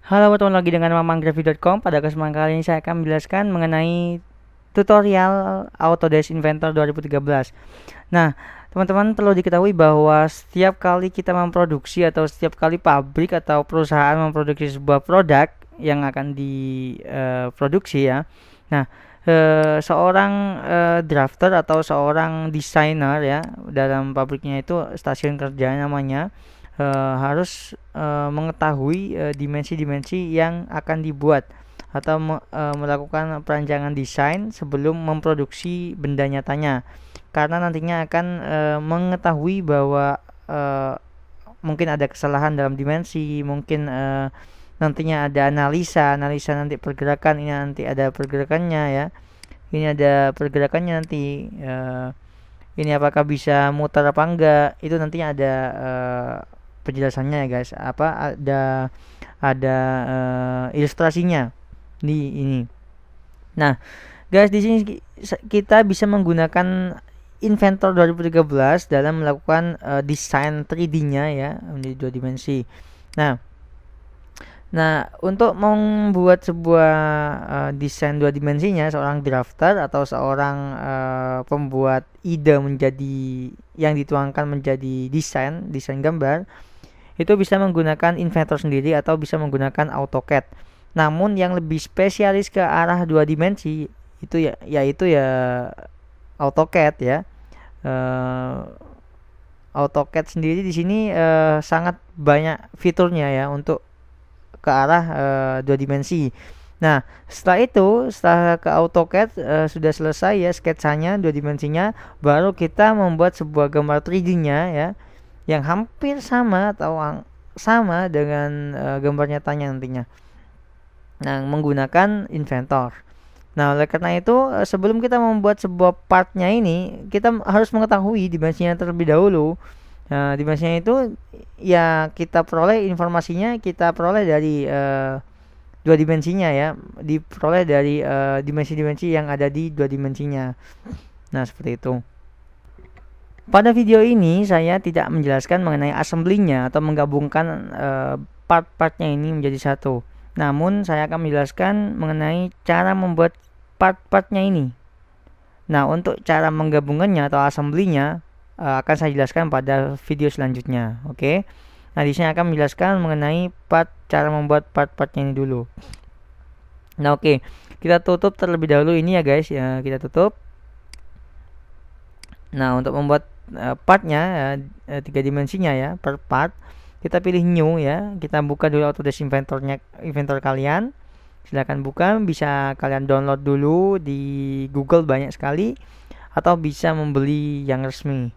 Halo, bertemu lagi dengan mamanggrafi.com. Pada kesempatan kali ini saya akan menjelaskan mengenai tutorial Autodesk Inventor 2013. Nah, teman-teman perlu diketahui bahwa setiap kali kita memproduksi atau setiap kali pabrik atau perusahaan memproduksi sebuah produk yang akan diproduksi ya. Nah, seorang drafter atau seorang desainer ya dalam pabriknya itu stasiun kerja namanya harus mengetahui dimensi-dimensi yang akan dibuat atau melakukan perancangan desain sebelum memproduksi benda nyatanya, karena nantinya akan mengetahui bahwa mungkin ada kesalahan dalam dimensi, mungkin nantinya ada analisa nanti pergerakan, ini nanti ada pergerakannya ya, ini ada pergerakannya nanti, ini apakah bisa muter apa enggak, itu nantinya ada penjelasannya ya guys, apa ada ilustrasinya di ini. Nah guys, di sini kita bisa menggunakan Inventor 2013 dalam melakukan desain 3D-nya ya menjadi dua dimensi. Nah, untuk membuat sebuah desain dua dimensinya, seorang drafter atau seorang pembuat ide menjadi yang dituangkan menjadi desain gambar, itu bisa menggunakan Inventor sendiri atau bisa menggunakan AutoCAD. Namun yang lebih spesialis ke arah dua dimensi itu yaitu AutoCAD ya. Uh, AutoCAD sendiri di sini sangat banyak fiturnya ya untuk ke arah dua dimensi. Nah, setelah ke AutoCAD sudah selesai ya sketsanya dua dimensinya, baru kita membuat sebuah gambar 3D-nya ya yang hampir sama atau sama dengan gambar nyatanya nantinya. Nah, menggunakan Inventor. Nah, oleh karena itu sebelum kita membuat sebuah partnya ini, kita harus mengetahui dimensinya terlebih dahulu. Nah, dimensinya itu ya kita peroleh informasinya, kita peroleh dari dua dimensinya ya, diperoleh dari dimensi-dimensi yang ada di dua dimensinya. Nah, seperti itu. Pada video ini saya tidak menjelaskan mengenai assembly-nya atau menggabungkan part-partnya ini menjadi satu. Namun saya akan menjelaskan mengenai cara membuat part-partnya ini. Nah, untuk cara menggabungkannya atau assembly-nya akan saya jelaskan pada video selanjutnya. Oke. Nah, di sini akan menjelaskan mengenai cara membuat part-partnya ini dulu. Nah, oke. Kita tutup terlebih dahulu ini ya guys, ya, kita tutup. Nah, untuk membuat partnya tiga dimensinya ya per part, kita pilih new ya, kita buka dulu Autodesk Inventor kalian, silahkan buka, bisa kalian download dulu di Google banyak sekali, atau bisa membeli yang resmi.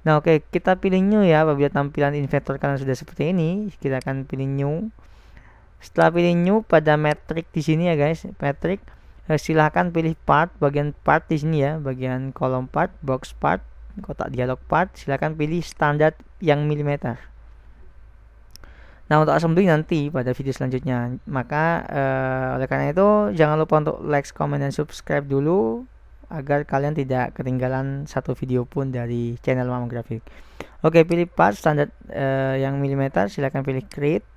Nah oke, kita pilih new ya. Apabila tampilan Inventor kalian sudah seperti ini, kita akan pilih new. Setelah pilih new, pada metric di sini ya guys, metric, silahkan pilih part, bagian part di sini ya, bagian kolom part, box part, kotak dialog part, silahkan pilih standar yang milimeter. Nah, untuk assembly nanti pada video selanjutnya. Maka oleh karena itu jangan lupa untuk like, comment, dan subscribe dulu agar kalian tidak ketinggalan satu video pun dari channel Mama Grafik. Oke, pilih part standar yang milimeter, silahkan pilih create.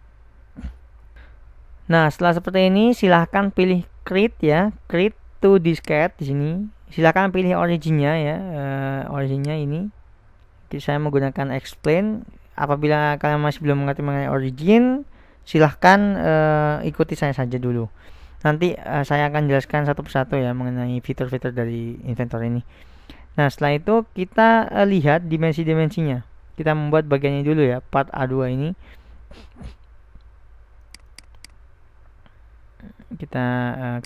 Nah, setelah seperti ini silahkan pilih create ya, create to diskette di sini. Silahkan pilih originnya ya, originnya ini. Saya menggunakan explain. Apabila kalian masih belum mengerti mengenai origin, silahkan ikuti saya saja dulu. Nanti saya akan jelaskan satu persatu ya mengenai fitur-fitur dari Inventor ini. Nah, setelah itu kita lihat dimensi-dimensinya. Kita membuat bagiannya dulu ya, part A2 ini. Kita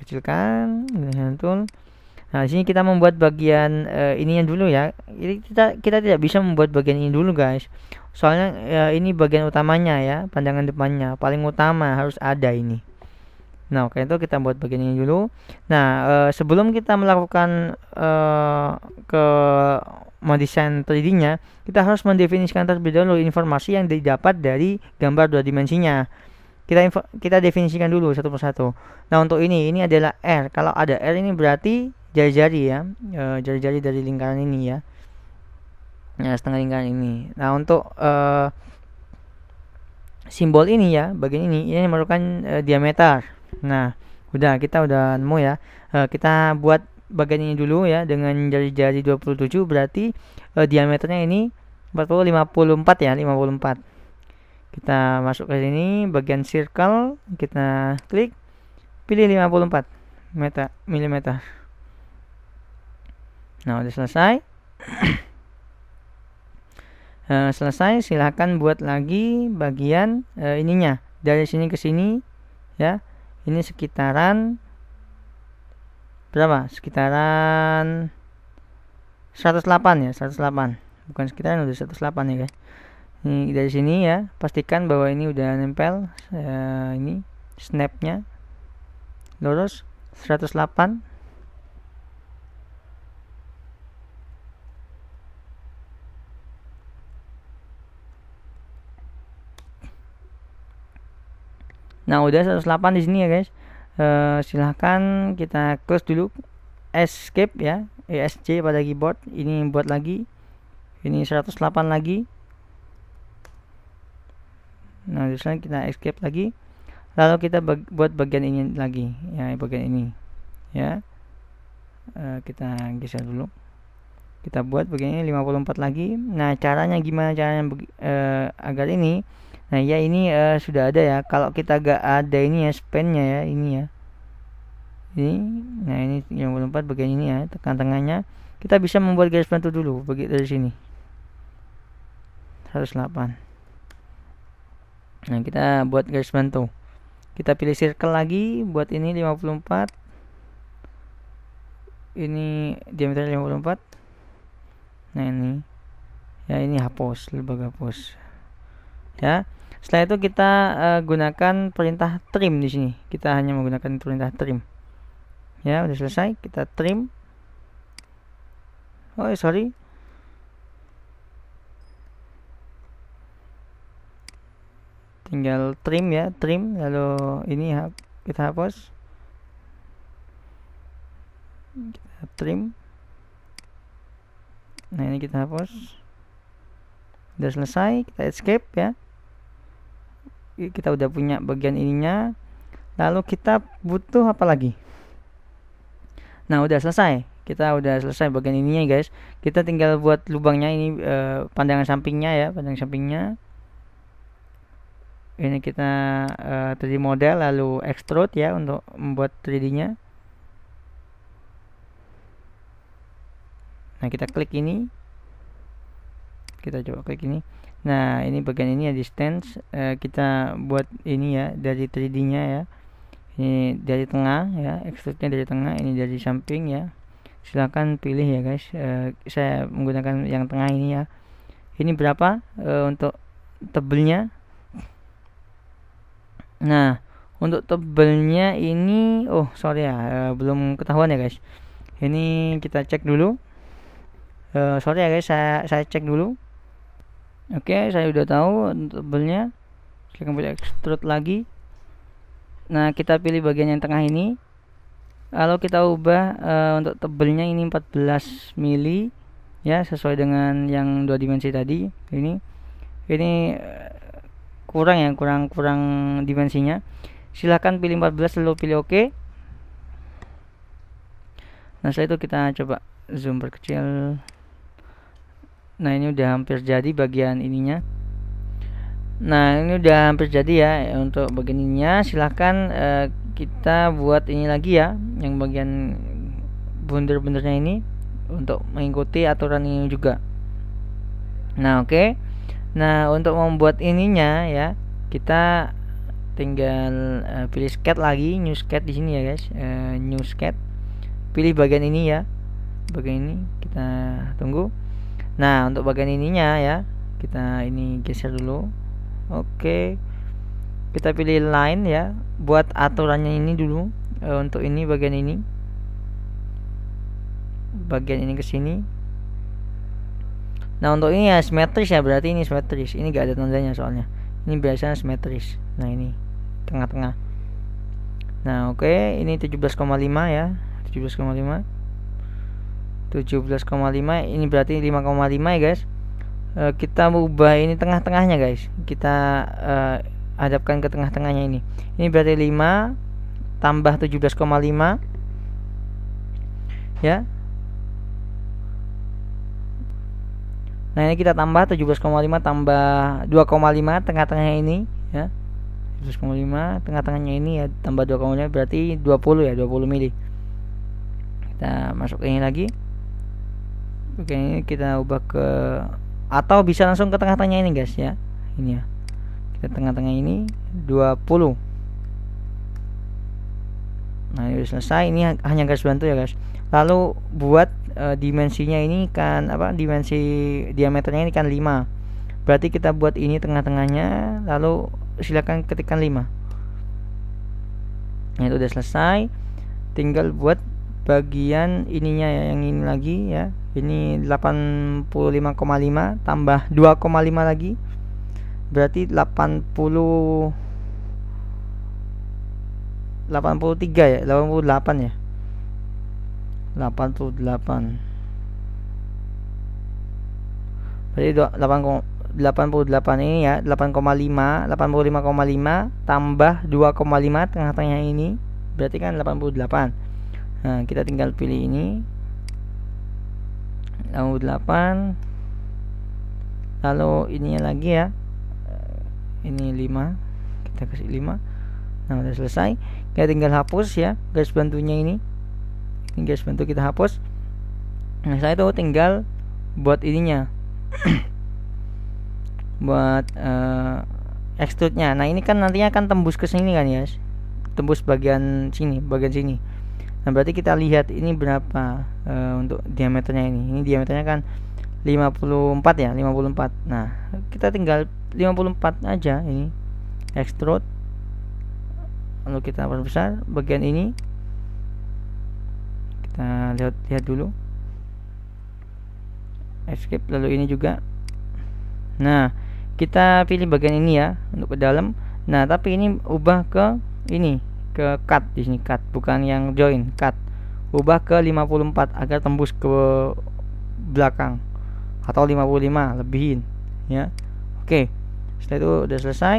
kecilkan dengan tool. Nah, di sini kita membuat bagian ininya dulu ya. Jadi kita tidak bisa membuat bagian ini dulu, guys. Soalnya ini bagian utamanya ya, pandangan depannya paling utama harus ada ini. Nah, oke, itu kita buat bagian ini dulu. Nah, sebelum kita melakukan ke mendesain 3D-nya, kita harus mendefinisikan terlebih dahulu informasi yang didapat dari gambar dua dimensinya. Kita definisikan dulu satu persatu. Nah, untuk ini adalah R. Kalau ada R ini berarti jari-jari ya, jari-jari dari lingkaran ini ya. Nah, setengah lingkaran ini. Nah, untuk simbol ini ya, bagian ini merupakan diameter. Nah, kita udah nemu ya. Kita buat bagian ini dulu ya dengan jari-jari 27, berarti diameternya ini 54 ya, 54. Kita masuk ke sini, bagian circle, kita klik, pilih 54 mm. Nah, udah selesai. Selesai, silahkan buat lagi bagian ininya dari sini ke sini ya. Ini sekitaran berapa? Sekitaran 108 ya, 108. Bukan sekitaran, udah 108 ya guys. Ini dari sini ya, pastikan bahwa ini udah nempel. Ini snapnya lurus 108. Nah, udah 108 di sini ya guys. Silahkan kita close dulu, escape ya, ESC pada keyboard. Ini buat lagi, ini 108 lagi. Nah, misalnya kita escape lagi, lalu kita buat bagian ini lagi ya, bagian ini ya. Kita geser dulu, kita buat bagian ini 54 lagi. Nah, caranya gimana caranya agar ini, nah ya ini sudah ada ya. Kalau kita gak ada ini ya, span-nya ya, ini ya, ini. Nah, ini 54 bagian ini ya, tekan tengahnya. Kita bisa membuat garis bantu dulu bagi dari sini 108. Nah, kita buat garis bantu, kita pilih circle lagi, buat ini 54, ini diameter 54. Nah, ini ya, ini hapus, lebih hapus ya. Setelah itu kita gunakan perintah trim di sini. Kita hanya menggunakan perintah trim ya. Udah selesai, kita trim. Sorry, tinggal trim ya, trim, lalu ini kita hapus, kita trim. Nah, ini kita hapus. Udah selesai, kita escape ya. Kita udah punya bagian ininya. Lalu kita butuh apa lagi? Nah, udah selesai, kita udah selesai bagian ininya guys. Kita tinggal buat lubangnya ini, pandangan sampingnya ya, pandangan sampingnya. Ini kita 3D model, lalu extrude ya untuk membuat 3D-nya. Nah, kita klik ini, kita coba klik ini. Nah, ini bagian ini ya, distance. Kita buat ini ya dari 3D-nya ya. Ini dari tengah ya, extrude-nya dari tengah, ini dari samping ya. Silahkan pilih ya guys. Saya menggunakan yang tengah ini ya. Ini berapa untuk tebelnya? Nah, untuk tebelnya ini, sorry ya, belum ketahuan ya guys. Ini kita cek dulu. Sorry ya guys, saya cek dulu. Oke, saya udah tahu untuk tebelnya. Silahkan pilih extrude lagi. Nah, kita pilih bagian yang tengah ini. Lalu kita ubah untuk tebelnya ini 14 mili ya, sesuai dengan yang 2 dimensi tadi. Ini kurang ya, kurang dimensinya. Silahkan pilih 14 lalu pilih OK. Nah, setelah itu kita coba zoom perkecil. Nah, ini udah hampir jadi bagian ininya. Nah, ini udah hampir jadi ya untuk bagian ininya. Silahkan kita buat ini lagi ya, yang bagian bunder-bundernya ini, untuk mengikuti aturan ini juga. Nah, oke. Nah, untuk membuat ininya ya, kita tinggal pilih sketch lagi, new sketch di sini ya guys, new sketch. Pilih bagian ini ya, bagian ini kita tunggu. Nah, untuk bagian ininya ya, kita ini geser dulu. Oke. Kita pilih line ya, buat aturannya ini dulu. Untuk ini bagian ini, bagian ini ke sini. Nah, untuk ini ya simetris ya, berarti ini simetris. Ini gak ada tandanya soalnya. Ini biasanya simetris. Nah, ini tengah-tengah. Nah, oke, ini 17,5 ya. 17,5. 17,5 ini berarti 5,5 ya guys. Kita ubah ini tengah-tengahnya guys. Kita hadapkan ke tengah-tengahnya ini. Ini berarti 5 tambah 17,5 ya. Nah, ini kita tambah 17,5 tambah 2,5 tengah-tengahnya ini ya. 17,5 tengah-tengahnya ini ya, tambah 2,5 berarti 20 ya, 20 mili. Kita masuk ini lagi. Oke, ini kita ubah ke, atau bisa langsung ke tengah-tengahnya ini guys ya. Ini ya. Kita tengah-tengah ini 20. Nah, ini sudah selesai. Ini hanya garis bantu ya guys. Lalu buat dimensinya ini kan apa? Dimensi diameternya ini kan 5. Berarti kita buat ini tengah-tengahnya, lalu silakan ketikkan 5. Nah, itu udah selesai. Tinggal buat bagian ininya ya, yang ini lagi ya. Ini 85,5 tambah 2,5 lagi berarti 83 ya, 88 ya, 88 berarti 88 ini ya, 8,5 85,5 tambah 2,5 tengah-tengahnya ini berarti kan 88. Nah, kita tinggal pilih ini 88, lalu ininya lagi ya, ini 5, kita kasih 5. Nah, udah selesai. Kita tinggal hapus ya garis bantunya ini garis bantu kita hapus. Nah, setelah itu tinggal buat ininya buat extrude nya. Nah, ini kan nantinya akan tembus ke sini kan ya, tembus bagian sini. Nah, berarti kita lihat ini berapa untuk diameternya ini. Ini diameternya kan 54 ya, 54. Nah, kita tinggal 54 aja ini. Extrude. Lalu kita perbesar bagian ini. Kita lihat dulu. Escape, lalu ini juga. Nah, kita pilih bagian ini ya untuk ke dalam. Nah, tapi ini ubah ke ini, ke cut di sini, cut bukan yang join, cut. Ubah ke 54 agar tembus ke belakang, atau 55 lebihin ya. Oke, setelah itu udah selesai,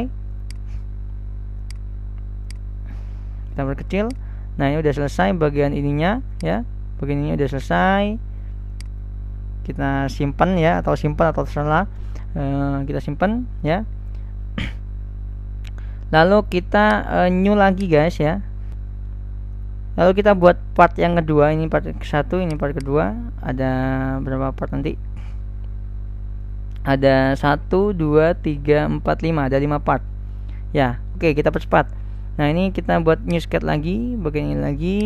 kita perkecil. Nah, ini udah selesai bagian ininya ya, bagian ini udah selesai. Kita simpan ya, atau simpan atau terserah, kita simpan ya. Lalu kita new lagi guys ya. Lalu kita buat part yang kedua. Ini part ke-1, ini part kedua. Ada berapa part nanti? Ada 1, 2, 3, 4, 5. Ada 5 part ya. Oke, kita percepat. Nah, ini kita buat new sketch lagi, bagian ini lagi.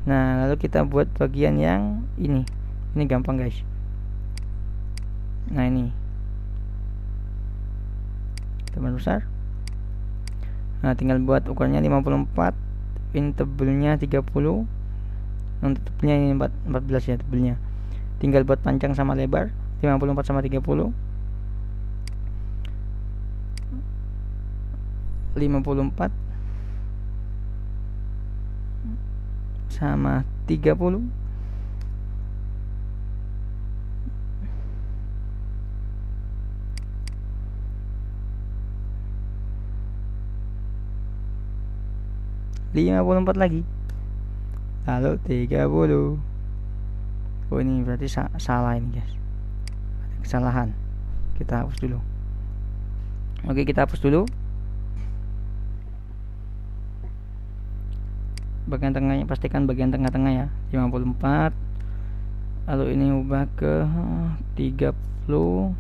Nah, lalu kita buat bagian yang ini. Ini gampang guys. Nah, ini kita besar. Nah, tinggal buat ukurannya 54. Ini tebelnya 30. Untuk tebelnya ini 14 ya tebelnya. Tinggal buat panjang sama lebar 54 sama 30. 54 sama 30. (54) lagi, lalu 30. Oh, ini berarti salah ini guys, ada kesalahan. Kita hapus dulu. Oke, kita hapus dulu. Bagian tengahnya, pastikan bagian tengah-tengah ya, 54. Lalu ini ubah ke 30.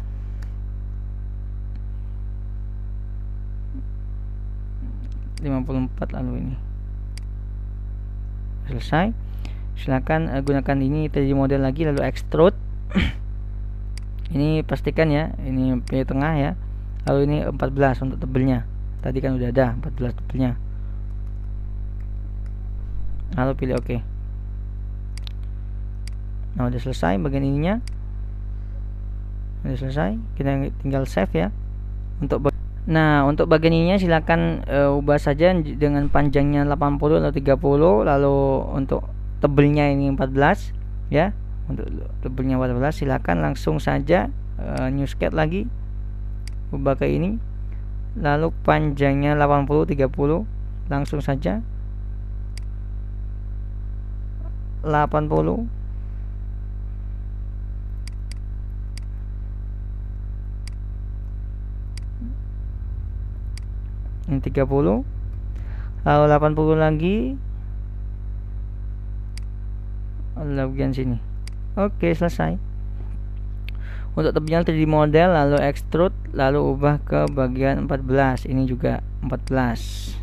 (54) lalu ini selesai. Silakan gunakan ini 3D model lagi, lalu extrude. Ini pastikan ya, ini pilih tengah ya. Lalu ini 14 untuk tebelnya. Tadi kan udah ada 14 tebelnya. Lalu pilih OK. Nah, udah selesai bagian ininya. Udah selesai, kita tinggal save ya. Untuk bagian ininya silakan ubah saja dengan panjangnya 80 atau 30, lalu untuk tebelnya ini 14 ya. Untuk tebelnya 14 silakan langsung saja new sketch lagi, ubah ke ini. lalu panjangnya 80 30, langsung saja 80, ini 30, lalu 80 lagi, lalu bagian sini. Oke, selesai. Untuk tepian 3D model, lalu extrude, lalu ubah ke bagian 14, ini juga 14,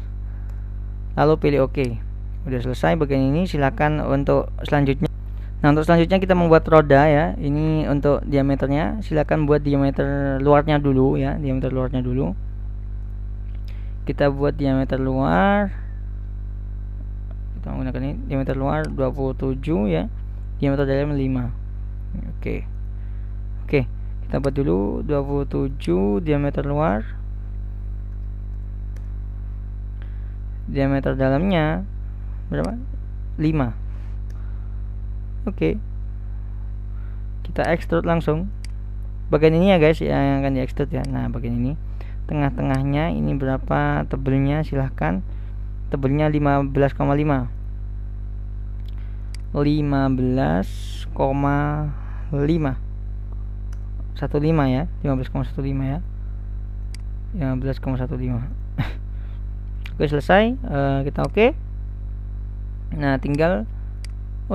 lalu pilih OK. Udah selesai bagian ini. Silakan untuk selanjutnya. Nah, untuk selanjutnya kita membuat roda ya. Ini untuk diameternya, silakan buat diameter luarnya dulu ya, diameter luarnya dulu. Kita buat diameter luar, kita menggunakan ini, diameter luar 27 ya, diameter dalam 5. Oke, kita buat dulu 27 diameter luar, diameter dalamnya berapa? 5. Oke, kita extrude langsung bagian ini ya guys, yang akan di extrude ya. Nah, bagian ini tengah-tengahnya ini berapa tebelnya, silahkan. Tebelnya 15,5 15 ya, 15,15 ya, 15,15. Oke, selesai. Kita oke. Nah, tinggal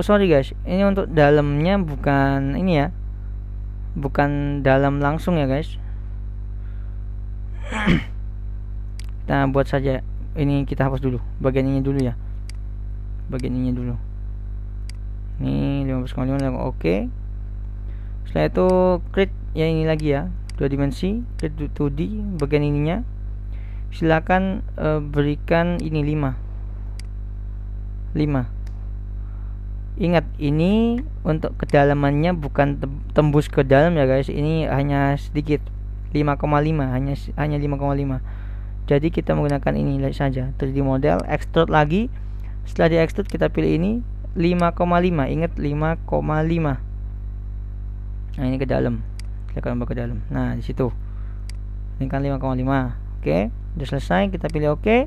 sorry guys, ini untuk dalamnya bukan ini ya, bukan dalam langsung ya guys. Kita buat saja ini, kita hapus dulu bagian ini dulu ya, bagian ini dulu. Ini 15,5. Oke. Setelah itu create ya, ini lagi ya, 2 dimensi, create 2D bagian ininya. Silakan berikan ini 5. Ingat, ini untuk kedalamannya bukan tembus ke dalam ya guys, ini hanya sedikit, 5,5, hanya 5,5. Jadi kita menggunakan ini saja, 3D model, extrude lagi. Setelah di extrude kita pilih ini 5,5. Ingat 5,5. Nah, ini ke dalam. Kita tambah ke dalam. Nah, di situ. Ini kan 5,5. Oke, udah selesai, kita pilih oke.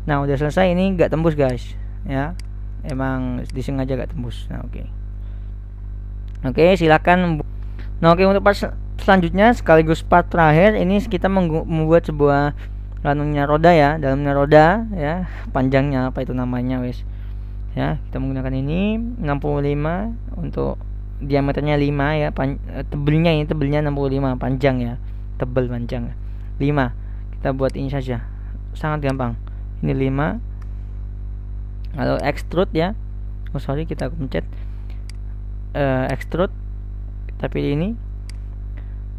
Nah, udah selesai, ini enggak tembus guys, ya. Emang disengaja enggak tembus. Nah, oke. Oke, silakan. Nah, oke, untuk part selanjutnya sekaligus part terakhir ini kita membuat sebuah ranungnya roda ya, dalamnya roda ya, panjangnya apa itu namanya wes. Ya, kita menggunakan ini 65 untuk diameternya 5 ya, tebelnya ini tebelnya 65, panjang ya, tebel panjang 5. Kita buat ini saja, sangat gampang. Ini 5, lalu extrude ya. Sorry, kita pencet extrude, kita pilih ini,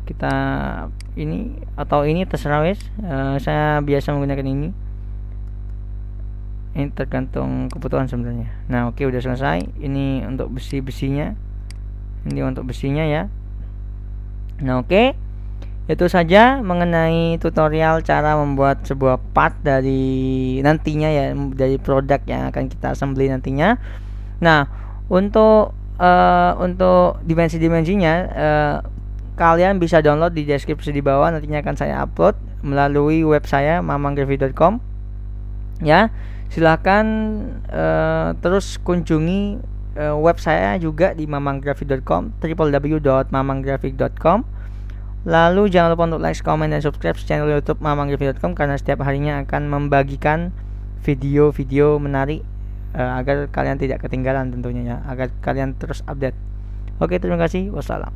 kita ini atau ini terserah wes. Saya biasa menggunakan ini tergantung kebutuhan sebenarnya. Nah, oke, udah selesai. Ini untuk besi-besinya, ini untuk besinya ya. Nah, oke, itu saja mengenai tutorial cara membuat sebuah part dari nantinya ya, dari produk yang akan kita assembly nantinya. Nah, untuk dimensi-dimensinya kalian bisa download di deskripsi di bawah, nantinya akan saya upload melalui web saya mamanggraphic.com ya. Silahkan terus kunjungi web saya juga di mamanggraphic.com, www.mamanggraphic.com. Lalu jangan lupa untuk like, comment, dan subscribe channel YouTube mamanggraphic.com, karena setiap harinya akan membagikan video-video menarik agar kalian tidak ketinggalan tentunya ya, agar kalian terus update. Oke, terima kasih. Wassalam.